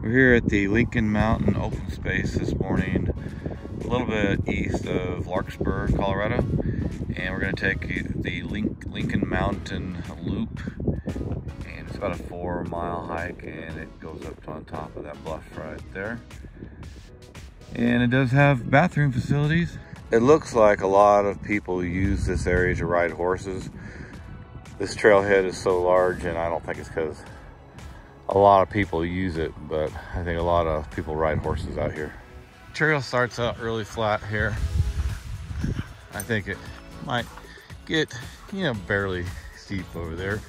We're here at the Lincoln Mountain open space this morning, a little bit east of Larkspur, Colorado, and we're going to take the Lincoln Mountain loop, and it's about a 4-mile hike, and it goes up on top of that bluff right there. And it does have bathroom facilities. It looks like a lot of people use this area to ride horses. This trailhead is so large, and I don't think it's because a lot of people use it, but I think a lot of people ride horses out here. Trail starts out really flat here. I think it might get, barely steep over there.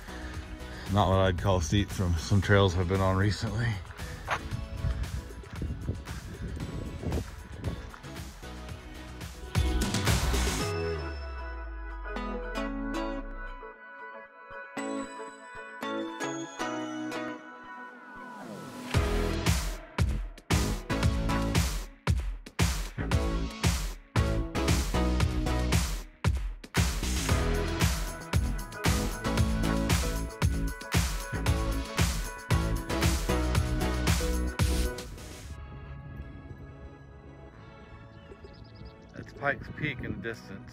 Not what I'd call steep from some trails I've been on recently. That's Pikes Peak in the distance.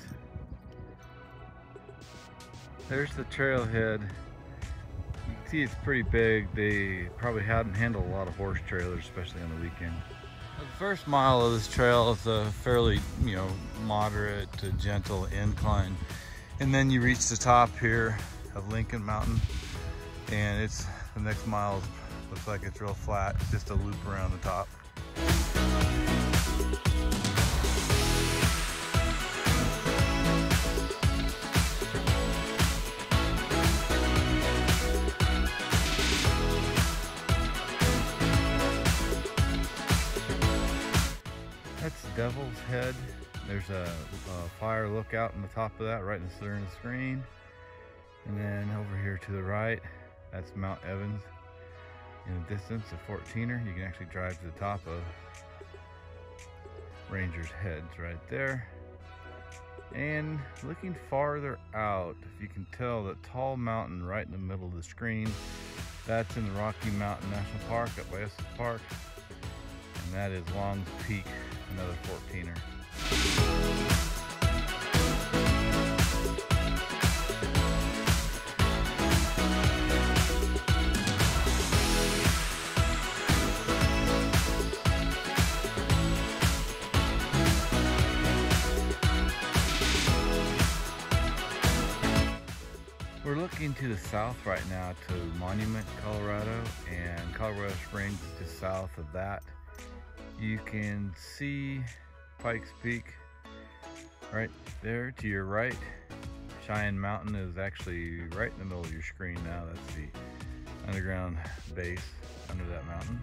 There's the trailhead. You can see it's pretty big. They probably hadn't handled a lot of horse trailers, especially on the weekend. The first mile of this trail is a fairly, moderate to gentle incline. And then you reach the top here of Lincoln Mountain, and the next mile looks like it's real flat. It's just a loop around the top. That's Devil's Head. There's a fire lookout on the top of that, right in the center of the screen. And then over here to the right, that's Mount Evans. In the distance, a 14er. You can actually drive to the top of Ranger's Heads right there. And looking farther out, if you can tell, that tall mountain right in the middle of the screen, that's in the Rocky Mountain National Park at West Park. And that is Long's Peak, another 14er. We're looking to the south right now to Monument, Colorado, and Colorado Springs is just south of that. You can see Pikes Peak right there to your right. Cheyenne Mountain is actually right in the middle of your screen now. That's the underground base under that mountain.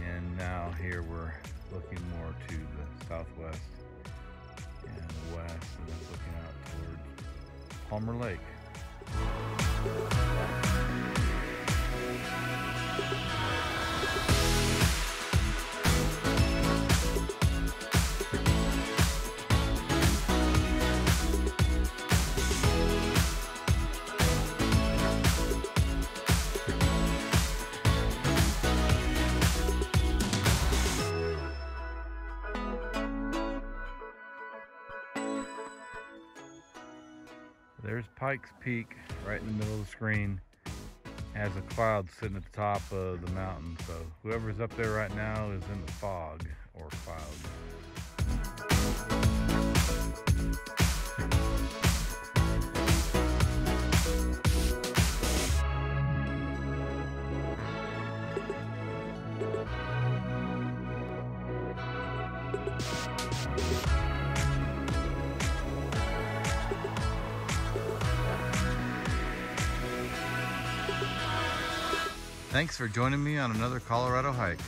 And now here we're looking more to the southwest and the west, and then looking out towards Palmer Lake. There's Pikes Peak right in the middle of the screen. Has a cloud sitting at the top of the mountain, so whoever's up there right now is in the fog or cloud. Thanks for joining me on another Colorado hike.